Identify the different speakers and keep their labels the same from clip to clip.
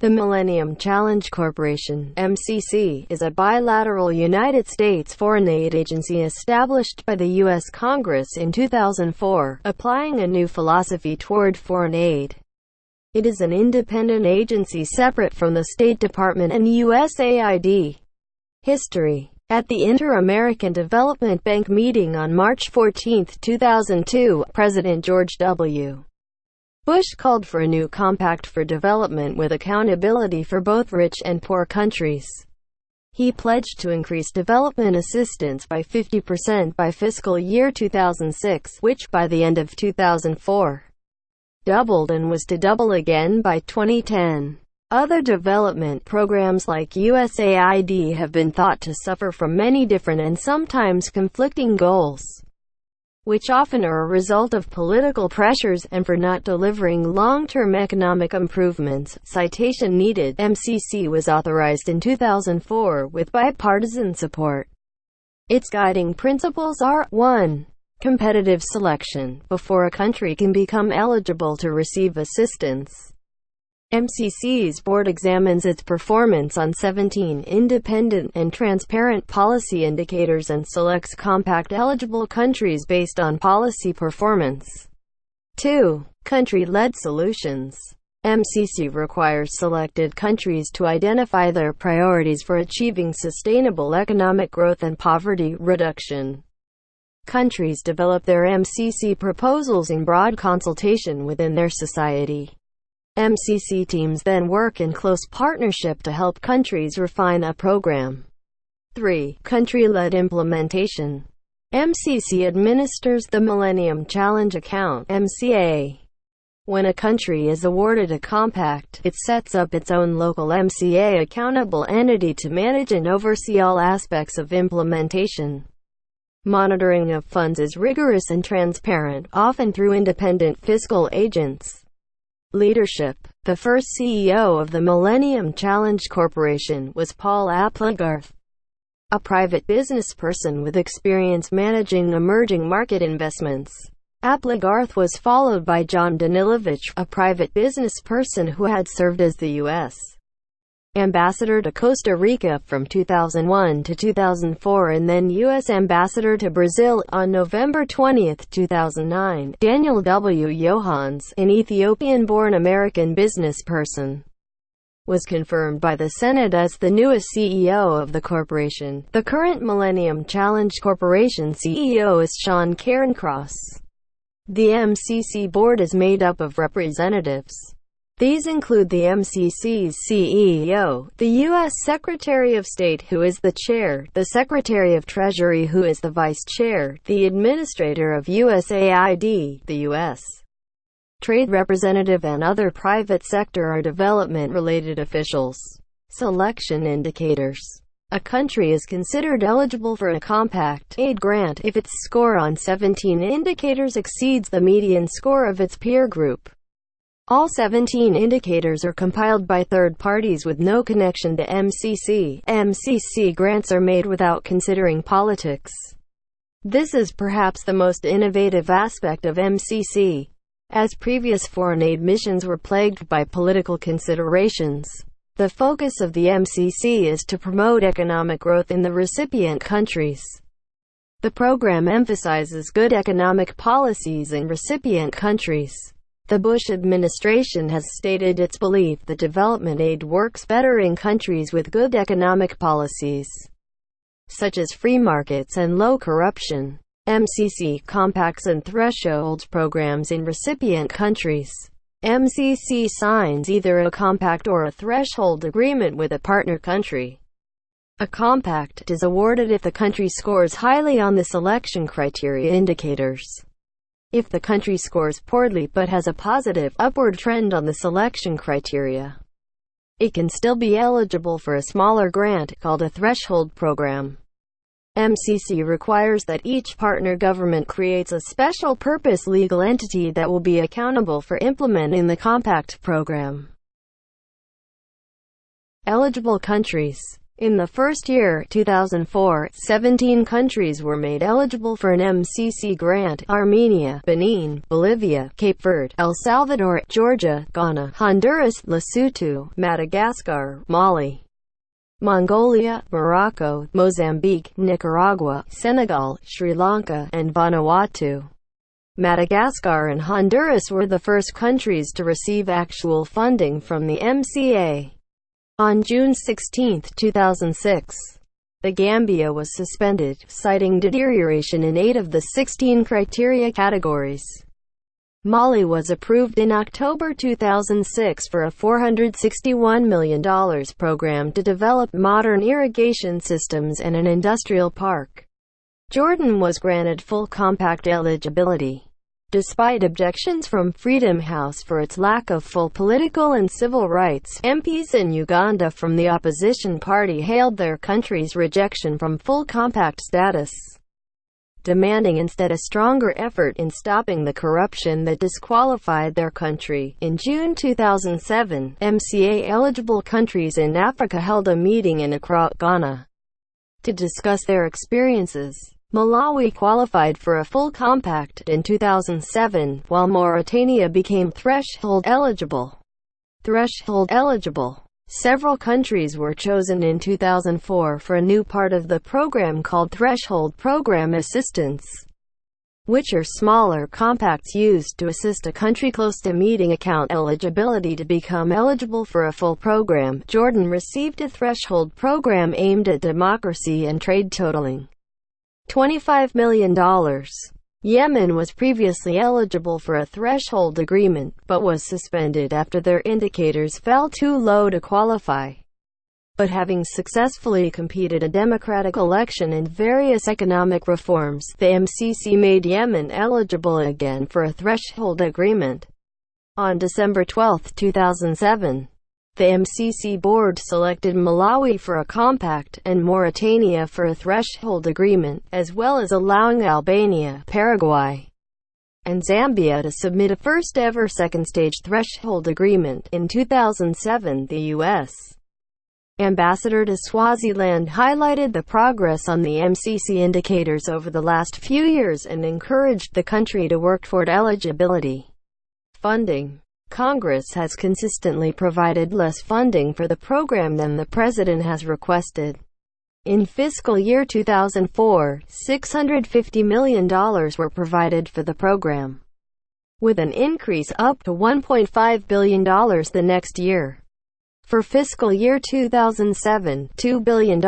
Speaker 1: The Millennium Challenge Corporation (MCC) is a bilateral United States foreign aid agency established by the U.S. Congress in 2004, applying a new philosophy toward foreign aid. It is an independent agency separate from the State Department and USAID. History. At the Inter-American Development Bank meeting on March 14, 2002, President George W. Bush called for a new compact for development with accountability for both rich and poor countries. He pledged to increase development assistance by 50% by fiscal year 2006, which by the end of 2004 doubled and was to double again by 2010. Other development programs like USAID have been thought to suffer from many different and sometimes conflicting goals, which often are a result of political pressures and for not delivering long-term economic improvements. Citation needed. MCC was authorized in 2004 with bipartisan support. Its guiding principles are: 1. Competitive selection. Before a country can become eligible to receive assistance, MCC's board examines its performance on 17 independent and transparent policy indicators and selects compact-eligible countries based on policy performance. 2. Country-led solutions. MCC requires selected countries to identify their priorities for achieving sustainable economic growth and poverty reduction. Countries develop their MCC proposals in broad consultation within their society. MCC teams then work in close partnership to help countries refine a program. 3. Country-led implementation. MCC administers the Millennium Challenge Account (MCA). When a country is awarded a compact, it sets up its own local MCA accountable entity to manage and oversee all aspects of implementation. Monitoring of funds is rigorous and transparent, often through independent fiscal agents. Leadership. The first CEO of the Millennium Challenge Corporation was Paul Applegarth, a private business person with experience managing emerging market investments. Applegarth was followed by John Danilovich, a private business person who had served as the U.S. Ambassador to Costa Rica from 2001 to 2004 and then U.S. Ambassador to Brazil. On November 20, 2009, Daniel W. Johans, an Ethiopian-born American businessperson, was confirmed by the Senate as the newest CEO of the corporation. The current Millennium Challenge Corporation CEO is Sean Cairncross. The MCC board is made up of representatives. These include the MCC's CEO, the U.S. Secretary of State who is the chair, the Secretary of Treasury who is the vice chair, the Administrator of USAID, the U.S. Trade Representative and other private sector or development-related officials. Selection indicators. A country is considered eligible for a compact aid grant if its score on 17 indicators exceeds the median score of its peer group. All 17 indicators are compiled by third parties with no connection to MCC. MCC grants are made without considering politics. This is perhaps the most innovative aspect of MCC, as previous foreign aid missions were plagued by political considerations. The focus of the MCC is to promote economic growth in the recipient countries. The program emphasizes good economic policies in recipient countries. The Bush administration has stated its belief that development aid works better in countries with good economic policies, such as free markets and low corruption. MCC compacts and thresholds programs in recipient countries. MCC signs either a compact or a threshold agreement with a partner country. A compact is awarded if the country scores highly on the selection criteria indicators. If the country scores poorly but has a positive, upward trend on the selection criteria, it can still be eligible for a smaller grant, called a threshold program. MCC requires that each partner government creates a special purpose legal entity that will be accountable for implementing the compact program. Eligible countries. In the first year, 2004, 17 countries were made eligible for an MCC grant: Armenia, Benin, Bolivia, Cape Verde, El Salvador, Georgia, Ghana, Honduras, Lesotho, Madagascar, Mali, Mongolia, Morocco, Mozambique, Nicaragua, Senegal, Sri Lanka, and Vanuatu. Madagascar and Honduras were the first countries to receive actual funding from the MCA. On June 16, 2006, the Gambia was suspended, citing deterioration in 8 of the 16 criteria categories. Mali was approved in October 2006 for a $461 million program to develop modern irrigation systems and an industrial park. Jordan was granted full compact eligibility, despite objections from Freedom House for its lack of full political and civil rights. MPs in Uganda from the opposition party hailed their country's rejection from full compact status, demanding instead a stronger effort in stopping the corruption that disqualified their country. In June 2007, MCA-eligible countries in Africa held a meeting in Accra, Ghana, to discuss their experiences. Malawi qualified for a full compact in 2007, while Mauritania became threshold eligible. Several countries were chosen in 2004 for a new part of the program called Threshold Program Assistance, which are smaller compacts used to assist a country close to meeting account eligibility to become eligible for a full program. Jordan received a threshold program aimed at democracy and trade totaling $25 million. Yemen was previously eligible for a threshold agreement, but was suspended after their indicators fell too low to qualify. But having successfully competed a democratic election and various economic reforms, the MCC made Yemen eligible again for a threshold agreement. On December 12, 2007, the MCC board selected Malawi for a compact, and Mauritania for a threshold agreement, as well as allowing Albania, Paraguay, and Zambia to submit a first-ever second-stage threshold agreement. In 2007, the U.S. ambassador to Swaziland highlighted the progress on the MCC indicators over the last few years and encouraged the country to work toward eligibility. Funding. Congress has consistently provided less funding for the program than the President has requested. In fiscal year 2004, $650 million were provided for the program, with an increase up to $1.5 billion the next year. For fiscal year 2007, $2 billion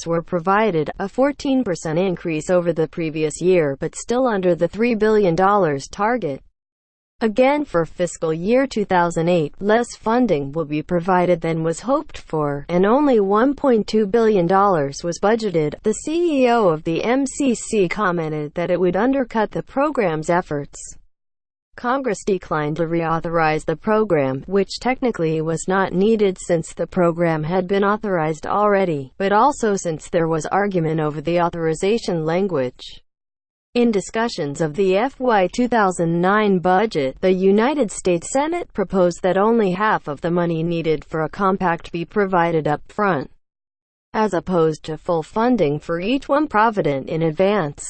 Speaker 1: were provided, a 14% increase over the previous year but still under the $3 billion target. Again, for fiscal year 2008, less funding will be provided than was hoped for, and only $1.2 billion was budgeted. The CEO of the MCC commented that it would undercut the program's efforts. Congress declined to reauthorize the program, which technically was not needed since the program had been authorized already, but also since there was argument over the authorization language. In discussions of the FY 2009 budget, the United States Senate proposed that only half of the money needed for a compact be provided up front, as opposed to full funding for each one provident in advance,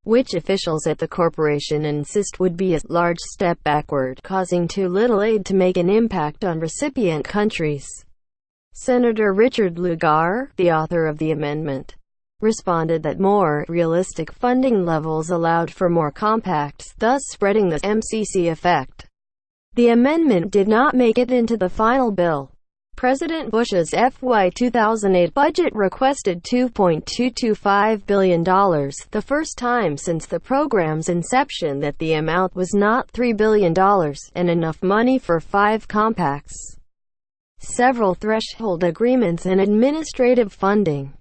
Speaker 1: which officials at the corporation insist would be a large step backward, causing too little aid to make an impact on recipient countries. Senator Richard Lugar, the author of the amendment, responded that more realistic funding levels allowed for more compacts, thus spreading the MCC effect. The amendment did not make it into the final bill. President Bush's FY 2008 budget requested $2.225 billion, the first time since the program's inception that the amount was not $3 billion, and enough money for 5 compacts, several threshold agreements and administrative funding.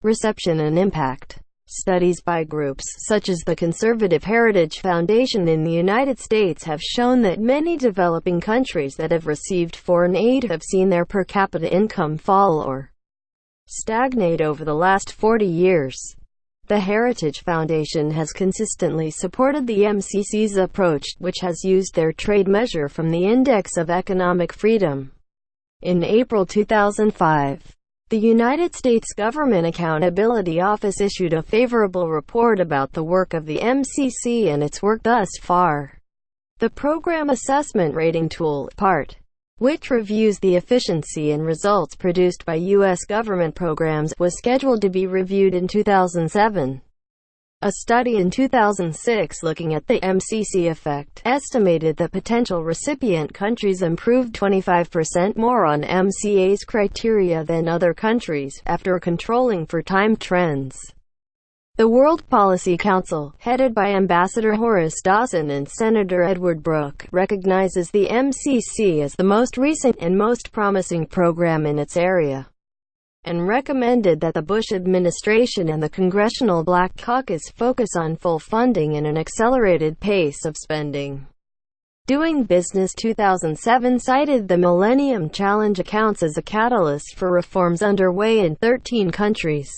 Speaker 1: Reception and impact. Studies by groups, such as the Conservative Heritage Foundation in the United States, have shown that many developing countries that have received foreign aid have seen their per capita income fall or stagnate over the last 40 years. The Heritage Foundation has consistently supported the MCC's approach, which has used their trade measure from the Index of Economic Freedom, In April 2005, the United States Government Accountability Office issued a favorable report about the work of the MCC and its work thus far. The Program Assessment Rating Tool, PART, which reviews the efficiency and results produced by U.S. government programs, was scheduled to be reviewed in 2007. A study in 2006 looking at the MCC effect estimated that potential recipient countries improved 25% more on MCA's criteria than other countries, after controlling for time trends. The World Policy Council, headed by Ambassador Horace Dawson and Senator Edward Brooke, recognizes the MCC as the most recent and most promising program in its area, and recommended that the Bush administration and the Congressional Black Caucus focus on full funding and an accelerated pace of spending. Doing Business 2007 cited the Millennium Challenge accounts as a catalyst for reforms underway in 13 countries.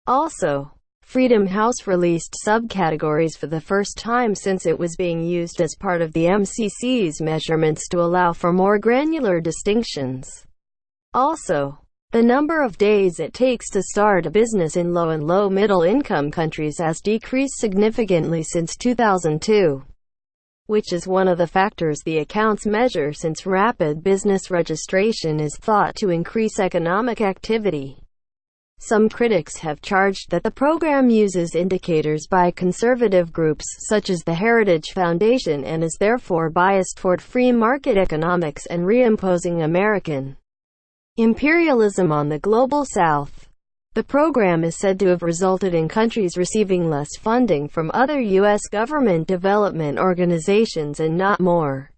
Speaker 1: Also, Freedom House released subcategories for the first time since it was being used as part of the MCC's measurements to allow for more granular distinctions. Also, the number of days it takes to start a business in low and low-middle income countries has decreased significantly since 2002, which is one of the factors the accounts measure since rapid business registration is thought to increase economic activity. Some critics have charged that the program uses indicators by conservative groups such as the Heritage Foundation and is therefore biased toward free market economics and reimposing American imperialism on the Global South. The program is said to have resulted in countries receiving less funding from other U.S. government development organizations and not more.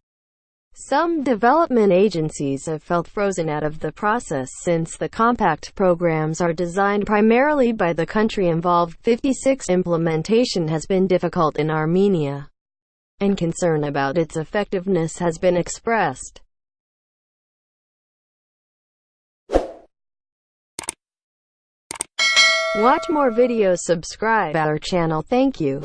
Speaker 1: Some development agencies have felt frozen out of the process since the compact programs are designed primarily by the country involved. 56. Implementation has been difficult in Armenia, and concern about its effectiveness has been expressed. Watch more videos, subscribe our channel. Thank you.